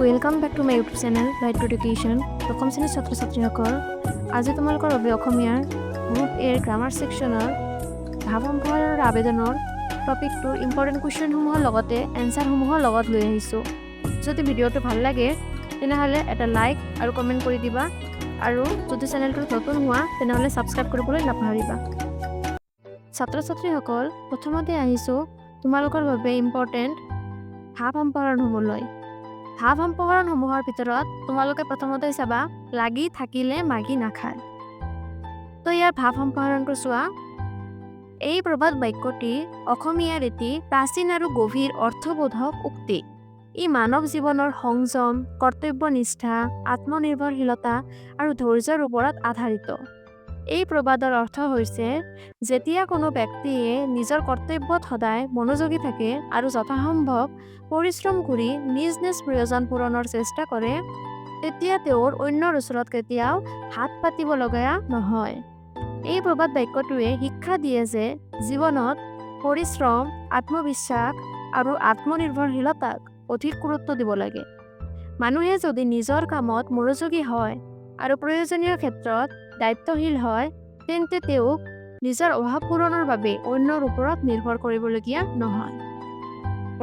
Welcome back to my YouTube channel Light to Education. প্ৰথম শ্ৰেণীৰ ছাত্ৰ ছাত্ৰীসকল, আজি তোমালোকৰ বাবে অসমীয়াৰ গ্ৰুপ এৰ গ্ৰামাৰ ছেকশ্যনৰ ভাৱান্তৰৰ আবেদনৰ টপিকটোৰ ইম্পৰ্টেণ্ট কুৱেশ্যনসমূহৰ লগতে এনচাৰসমূহৰ লগত লৈ আহিছোঁ। যদি ভিডিঅ'টো ভাল লাগে তেনেহ'লে এটা লাইক আৰু কমেণ্ট কৰি দিবা, আৰু যদি চেনেলটোত নতুন হোৱা তেনেহ'লে ছাবস্ক্ৰাইব কৰিবলৈ নাপাহৰিবা। ছাত্ৰ ছাত্ৰীসকল, প্ৰথমতে আহিছোঁ তোমালোকৰ বাবে ইম্পৰ্টেণ্ট ভাৱ সম্প্ৰসাৰণসমূহ লৈ। ভাৱ সম্প্ৰসাৰণসমূহৰ ভিতৰত তোমালোকে প্ৰথমতে চাবা লাগি থাকিলে মাগি নাখায়। তো ইয়াৰ ভাৱ সম্প্ৰসাৰণটো চোৱা। এই প্ৰবাদ বাক্যটি অসমীয়াৰ এটি প্ৰাচীন আৰু গভীৰ অৰ্থবোধক উক্তি। ই মানৱ জীৱনৰ সংযম, কৰ্তব্যনিষ্ঠা, আত্মনিৰ্ভৰশীলতা আৰু ধৈৰ্যৰ ওপৰত আধাৰিত। এই প্ৰবাদৰ অৰ্থ হৈছে, যেতিয়া কোনো ব্যক্তিয়ে নিজৰ কৰ্তব্যত সদায় মনোযোগী থাকে আৰু যথাসম্ভৱ পৰিশ্ৰম কৰি নিজ নিজ প্ৰয়োজন পূৰণৰ চেষ্টা কৰে, তেতিয়া তেওঁৰ অন্যৰ ওচৰত কেতিয়াও হাত পাতিব লগা নহয়। এই প্ৰবাদ বাক্যটোৱে শিক্ষা দিয়ে যে জীৱনত পৰিশ্ৰম, আত্মবিশ্বাস আৰু আত্মনিৰ্ভৰশীলতাক অধিক গুৰুত্ব দিব লাগে। মানুহে যদি নিজৰ কামত মনোযোগী হয় আৰু প্ৰয়োজনীয় ক্ষেত্ৰত দায়িত্বশীল হয়, তেন্তে তেওঁক নিজৰ অভাৱ পূৰণৰ বাবে অন্যৰ ওপৰত নিৰ্ভৰ কৰিবলগীয়া নহয়।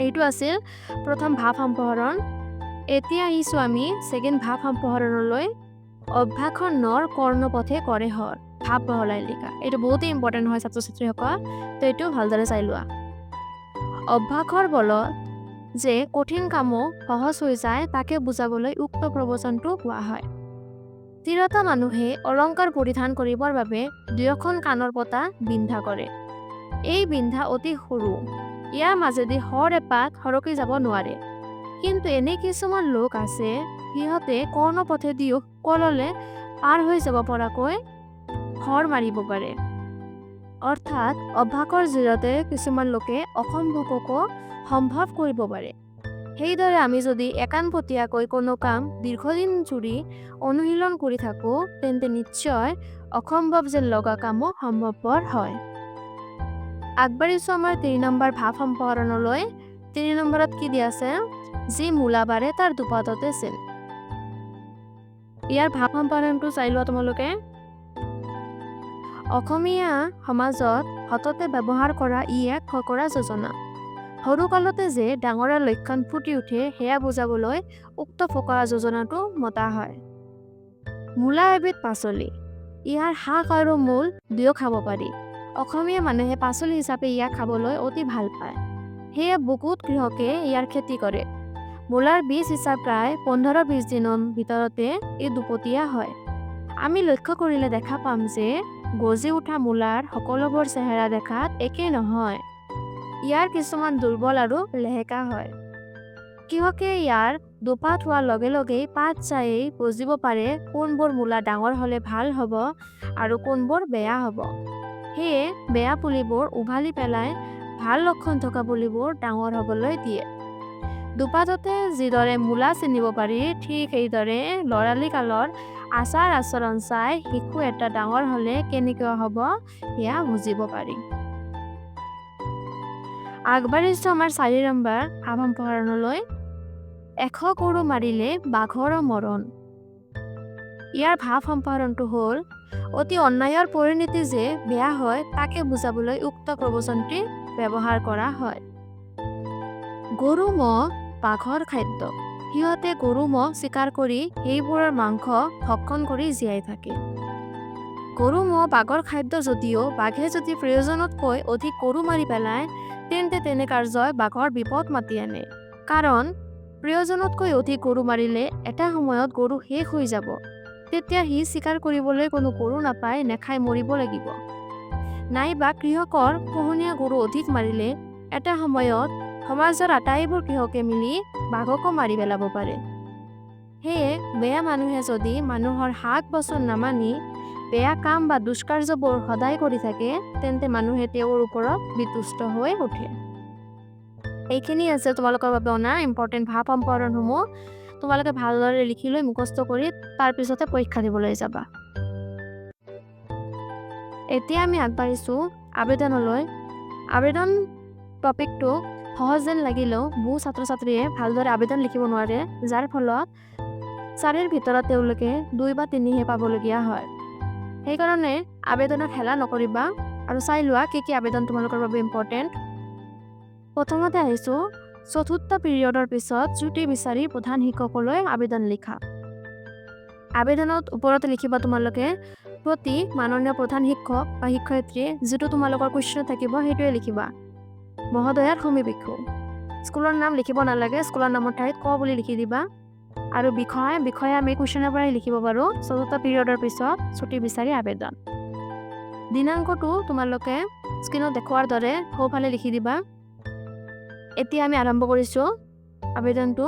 এইটো আছিল প্ৰথম ভাৱ সম্প্ৰসাৰণ। এতিয়া আহিছোঁ আমি ছেকেণ্ড ভাৱ সম্প্ৰসাৰণলৈ। অভ্যাসৰ নৰ কৰ্ণপথে কৰে হৰ, ভাৱ বহলাই লিখা। এইটো বহুতেই ইম্পৰ্টেণ্ট হয় ছাত্ৰ ছাত্ৰীসকল, তো এইটো ভালদৰে চাই লোৱা। অভ্যাসৰ বলত যে কঠিন কামো সহজ হৈ যায় তাকে বুজাবলৈ উক্ত প্ৰবচনটো কোৱা হয়। তিৰোতা মানুহে অলংকাৰ পৰিধান কৰিবৰ বাবে দুয়োখন কাণৰ পতা বিন্ধা কৰে। এই বিন্ধা অতি সৰু, ইয়াৰ মাজেদি শৰ এপাত সৰকি যাব নোৱাৰে। কিন্তু এনে কিছুমান লোক আছে, সিহঁতে কৰ্ণপথেদিও কললে পাৰ হৈ যাব পৰাকৈ শৰ মাৰিব পাৰে। অৰ্থাৎ অভ্যাসৰ জৰিয়তে কিছুমান লোকে অসম্ভৱকো সম্ভৱ কৰিব পাৰে। সেইদৰে আমি যদি একাণপতীয়াকৈ কোনো কাম দীৰ্ঘদিন জুৰি অনুশীলন কৰি থাকোঁ, তেন্তে নিশ্চয় অসম্ভৱ যেন লগা কামো সম্ভৱপৰ হয়। আগবাঢ়িছোঁ আমাৰ 3 নম্বৰ ভাৱ সম্প্ৰসাৰণলৈ। 3 নম্বৰত কি দিয়া আছে? যি মূলা বাঢ়ে তাৰ দুপাততে চিন। ইয়াৰ ভাৱ সম্প্ৰসাৰণটো চাই লোৱা তোমালোকে। অসমীয়া সমাজত সততে ব্যৱহাৰ কৰা ই এক ফকৰা যোজনা। সৰুকালতে যে ডাঙৰৰ লক্ষণ ফুটি উঠে সেয়া বুজাবলৈ উক্ত ফকৰা যোজনাটো মতা হয়। মূলা এবিধ পাচলি। ইয়াৰ শাক আৰু মূল দুয়ো খাব পাৰি। অসমীয়া মানুহে পাচলি হিচাপে ইয়াক খাবলৈ অতি ভাল পায়। সেয়ে বহুত কৃষকে ইয়াৰ খেতি কৰে। মূলাৰ বীজ হিচাপ প্ৰায় 15-20 দিনৰ ভিতৰতে ই দুপতীয়া হয়। আমি লক্ষ্য কৰিলে দেখা পাম যে গজি উঠা মূলাৰ সকলোবোৰ চেহেৰা দেখাত একেই নহয়। ইয়াৰ কিছুমান দুৰ্বল আৰু লেহেকা হয়। কৃষকে ইয়াৰ দুপাত হোৱাৰ লগে লগেই পাত চায়েই বুজিব পাৰে কোনবোৰ মূলা ডাঙৰ হ'লে ভাল হ'ব আৰু কোনবোৰ বেয়া হ'ব। সেয়ে বেয়া পুলিবোৰ উভালি পেলাই ভাল লক্ষণ থকা পুলিবোৰ ডাঙৰ হ'বলৈ দিয়ে। দুপাততে যিদৰে মূলা চিনিব পাৰি, ঠিক সেইদৰে ল'ৰালি কালৰ আচাৰ আচৰণ চাই শিশু এটা ডাঙৰ হ'লে কেনেকুৱা হ'ব সেয়া বুজিব পাৰি। আগবাঢ়িছোঁ আমাৰ 4 নম্বৰ ভাৱ সম্প্ৰসাৰণলৈ। 100 গৰু মাৰিলে বাঘৰ মৰণ। ইয়াৰ ভাৱ সম্প্ৰসাৰণটো হ'ল, অতি অন্যায়ৰ পৰিণতি যে বেয়া হয় তাকে বুজাবলৈ উক্ত প্ৰবচনটি ব্যৱহাৰ কৰা হয়। গৰু ম'হ বাঘৰ খাদ্য। সিহঁতে গৰু ম'হ চিকাৰ কৰি সেইবোৰৰ মাংস ভক্ষণ কৰি জীয়াই থাকে। গৰু ম'হ বাঘৰ খাদ্য যদিও বাঘে যদি প্ৰয়োজনতকৈ অধিক গৰু মাৰি পেলায়, তেন্তে তেনে কাৰ্যই বাঘৰ বিপদ মাতি আনে। কাৰণ প্ৰয়োজনতকৈ অধিক গৰু মাৰিলে এটা সময়ত গৰু শেষ হৈ যাব। তেতিয়া সি চিকাৰ কৰিবলৈ কোনো গৰু নাপাই নেখাই মৰিব লাগিব। নাইবা কৃষকৰ পোহনীয়া গৰু অধিক মাৰিলে এটা সময়ত সমাজৰ আটাইবোৰ কৃষকে মিলি বাঘকো মাৰি পেলাব পাৰে। সেয়ে বেয়া মানুহে যদি মানুহৰ হাক বচন নামানি বেয়া কাম বা দুষ্কাৰ্যবোৰ সদায় কৰি থাকে, তেন্তে মানুহে তেওঁৰ ওপৰত বিতুষ্ট হৈ উঠে। এইখিনি আছে তোমালোকৰ বাবে অনা ইম্পৰ্টেণ্ট ভাৱ সম্প্ৰসাৰণসমূহ। তোমালোকে ভালদৰে লিখি লৈ মুখস্থ কৰি তাৰপিছতে পৰীক্ষা দিবলৈ যাবা। এতিয়া আমি আগবাঢ়িছোঁ আবেদনলৈ। আবেদন টপিকটো সহজ যেন লাগিলেও বহু ছাত্ৰ ছাত্ৰীয়ে ভালদৰে আবেদন লিখিব নোৱাৰে, যাৰ ফলত 4ৰ ভিতৰত তেওঁলোকে 2 বা 3হে পাবলগীয়া হয়। সেইকাৰণে আবেদনত হেলা নকৰিবা আৰু চাই লোৱা কি আবেদন তোমালোকৰ বাবে ইম্পৰ্টেণ্ট। প্ৰথমতে আহিছোঁ, চতুৰ্থ পিৰিয়ডৰ পিছত ছুটি বিচাৰি প্ৰধান শিক্ষকলৈ আবেদন লিখা। আবেদনত ওপৰতে লিখিবা তোমালোকে প্ৰতি মাননীয় প্ৰধান শিক্ষক বা শিক্ষয়িত্ৰীয়ে যিটো তোমালোকৰ কুৱেশ্যন থাকিব সেইটোৱে লিখিবা। মহোদয়াৰ সমীপেক্ষু। স্কুলৰ নাম লিখিব নালাগে, স্কুলৰ নামৰ ঠাইত ক বুলি লিখি দিবা। আৰু বিষয়ে আমি কুৱেশ্যনৰ পৰাই লিখিব পাৰোঁ, চতুৰ্থ পিৰিয়ডৰ পিছত ছুটি বিচাৰি আবেদন। দিনাংকটো তোমালোকে স্ক্ৰীনত দেখুৱাৰ দৰে সোঁফালে লিখি দিবা। এতিয়া আমি আৰম্ভ কৰিছোঁ আবেদনটো,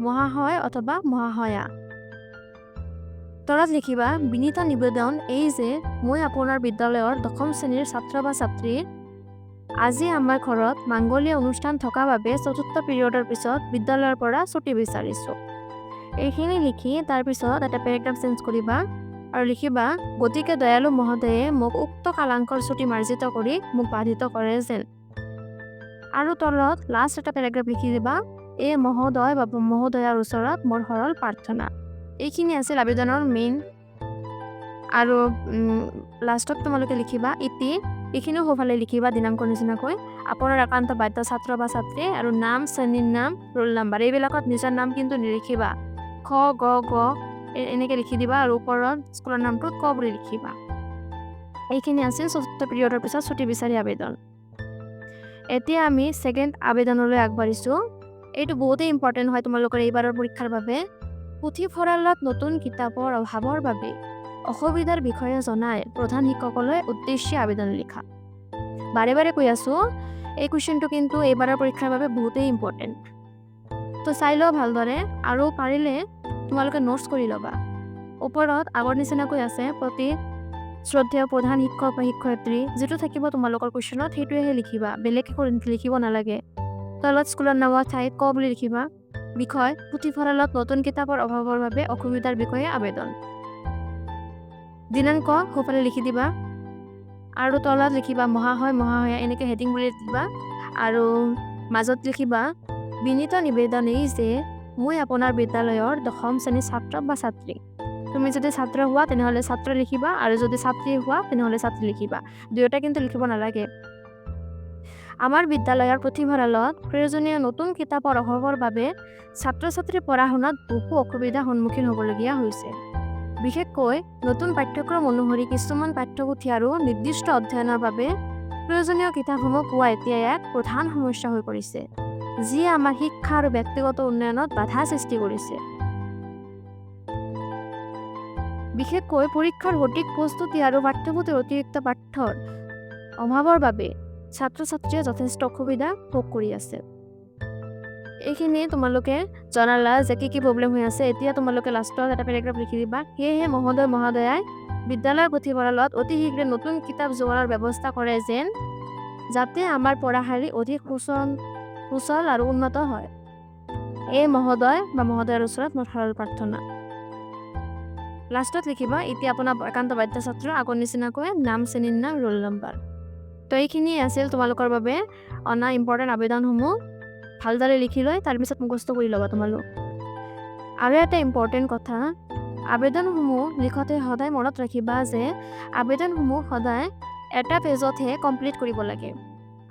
মহাশয় অথবা মহাশয়া। তলত লিখিবা, বিনীত নিবেদন এই যে মই আপোনাৰ বিদ্যালয়ৰ 10ম শ্ৰেণীৰ ছাত্ৰ বা ছাত্ৰী। আজি আমাৰ ঘৰত মাংগলিক অনুষ্ঠান থকা বাবে চতুৰ্থ পিৰিয়ডৰ পিছত বিদ্যালয়ৰ পৰা ছুটি বিচাৰিছোঁ। এইখিনি লিখি তাৰপিছত এটা পেৰাগ্ৰাফ চেঞ্জ কৰিবা আৰু লিখিবা, গতিকে দয়ালু মহোদয়ে মোক উক্ত কালাংকৰ ছুটি মাৰ্জিত কৰি মোক বাধিত কৰে যেন। আৰু তলত লাষ্ট এটা পেৰাগ্ৰাফ লিখি দিবা, এই মহোদয় বা মহোদয়াৰ ওচৰত মোৰ সৰল প্ৰাৰ্থনা। এইখিনি আছিল আবেদনৰ মেইন। আৰু লাষ্টত তোমালোকে লিখিবা ইতি, এইখিনিও সোঁফালে লিখিবা দিনাংকৰ নিচিনাকৈ। আপোনাৰ একান্ত বাধ্য ছাত্ৰ বা ছাত্ৰী আৰু নাম, শ্ৰেণীৰ নাম, ৰোল নাম্বাৰ। এইবিলাকত নিজৰ নাম কিন্তু নিলিখিবা, খ গ গ এনেকৈ লিখি দিবা আৰু ওপৰত স্কুলৰ নামটোত ক বুলি লিখিবা। এইখিনি আছিল চতুৰ্থ পিৰিয়ডৰ পিছত ছুটি বিচাৰি আবেদন। এতিয়া আমি ছেকেণ্ড আবেদনলৈ আগবাঢ়িছোঁ। এইটো বহুতেই ইম্পৰ্টেণ্ট হয় তোমালোকৰ এইবাৰৰ পৰীক্ষাৰ বাবে। পুথিভঁৰালত নতুন কিতাপৰ অভাৱৰ বাবে অসুবিধাৰ বিষয়ে জনাই প্ৰধান শিক্ষকলৈ উদ্দেশ্যে আবেদন লিখা। বাৰে বাৰে কৈ আছোঁ, এই কুৱেশ্যনটো কিন্তু এইবাৰৰ পৰীক্ষাৰ বাবে বহুতেই ইম্পৰ্টেণ্ট। তো চাই লওঁ ভালদৰে আৰু পাৰিলে তোমালোকে নোটছ কৰি ল'বা। ওপৰত আগৰ নিচিনাকৈ আছে, প্ৰতি শ্ৰদ্ধেয় প্ৰধান শিক্ষক বা শিক্ষয়িত্ৰী যিটো থাকিব তোমালোকৰ কুৱেশ্যনত সেইটোৱেহে লিখিবা, বেলেগকৈ লিখিব নালাগে। তলত স্কুলৰ নামৰ ঠাইত ক বুলি লিখিবা। বিষয়, পুথিভঁৰালত নতুন কিতাপৰ অভাৱৰ বাবে অসুবিধাৰ বিষয়ে আবেদন। দিনাংক সোঁফালে লিখি দিবা আৰু তলত লিখিবা মহাশয় মহাশয়া এনেকৈ হেডিং বুলি দিবা। আৰু মাজত লিখিবা, বিনীত নিবেদন এই যে মই আপোনাৰ বিদ্যালয়ৰ 10ম শ্ৰেণীৰ ছাত্ৰ বা ছাত্ৰী। তুমি যদি ছাত্ৰ হোৱা তেনেহ'লে ছাত্ৰ লিখিবা আৰু যদি ছাত্ৰী হোৱা তেনেহ'লে ছাত্ৰী লিখিবা, দুয়োটা কিন্তু লিখিব নালাগে। আমাৰ বিদ্যালয়ৰ পুথিভঁৰালত প্ৰয়োজনীয় নতুন কিতাপৰ অভাৱৰ বাবে ছাত্ৰ ছাত্ৰীৰ পঢ়া শুনাত বহু অসুবিধাৰ সন্মুখীন হ'বলগীয়া হৈছে। বিশেষকৈ নতুন পাঠ্যক্ৰম অনুসৰি কিছুমান পাঠ্যপুথি আৰু নিৰ্দিষ্ট অধ্যয়নৰ বাবে প্ৰয়োজনীয় কিতাপসমূহ পোৱা এতিয়া এক প্ৰধান সমস্যা হৈ পৰিছে, যিয়ে আমাৰ শিক্ষা আৰু ব্যক্তিগত উন্নয়নত বাধা সৃষ্টি কৰিছে। বিশেষকৈ পৰীক্ষাৰ সঠিক প্ৰস্তুতি আৰু পাঠ্যপুথিৰ অতিৰিক্ত পাঠ্যৰ অভাৱৰ বাবে ছাত্ৰ ছাত্ৰীয়ে যথেষ্ট অসুবিধা ভোগ কৰি আছে। এইখিনি তোমালোকে জনালা যে কি প্ৰব্লেম হৈ আছে। এতিয়া তোমালোকে লাষ্টত এটা পেৰাগ্ৰাফ লিখি দিবা, সেয়েহে মহোদয় মহোদয়াই বিদ্যালয়ৰ পুথিভঁৰালত অতি শীঘ্ৰে নতুন কিতাপ যোগানৰ ব্যৱস্থা কৰে যেন, যাতে আমাৰ পঢ়াশালী অধিক সুচল আৰু উন্নত হয়। এই মহোদয় বা মহোদয়ৰ ওচৰত মোৰ সৰল প্ৰাৰ্থনা। লাষ্টত লিখিবা, এতিয়া আপোনাৰ একান্ত বাধ্য ছাত্ৰ, আগৰ নিচিনাকৈ নাম, শ্ৰেণীৰ নাম, ৰোল নাম্বাৰ। তো এইখিনিয়ে আছিল তোমালোকৰ বাবে অনা ইম্পৰ্টেণ্ট আবেদনসমূহ। ভালদৰে লিখি লৈ তাৰপিছত মুখস্থ কৰি ল'বা তোমালোক। আৰু এটা ইম্পৰ্টেণ্ট কথা, আবেদনসমূহ লিখোঁতে সদায় মনত ৰাখিবা যে আবেদনসমূহ সদায় এটা পেজতহে কমপ্লিট কৰিব লাগে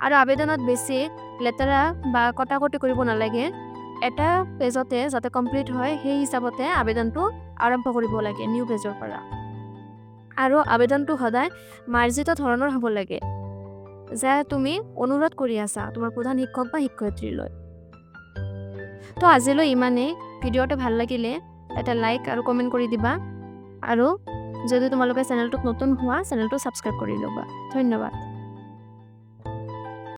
আৰু আবেদনত বেছি লেতেৰা বা কটাকটি কৰিব নালাগে। এটা পেজতে যাতে কমপ্লিট হয় সেই হিচাপতে আবেদনটো আৰম্ভ কৰিব লাগে নিউ পেজৰ পৰা। আৰু আবেদনটো সদায় মাৰ্জিত ধৰণৰ হ'ব লাগে, যে তুমি অনুৰোধ কৰি আছা তোমাৰ প্ৰধান শিক্ষক বা শিক্ষয়িত্ৰীলৈ। তো আজিলৈ ইমানেই। ভিডিঅ'টো ভাল লাগিলে এটা লাইক আৰু কমেণ্ট কৰি দিবা, আৰু যদি তোমালোকে চেনেলটোত নতুন হোৱা চেনেলটো ছাবস্ক্ৰাইব কৰি ল'বা। ধন্যবাদ।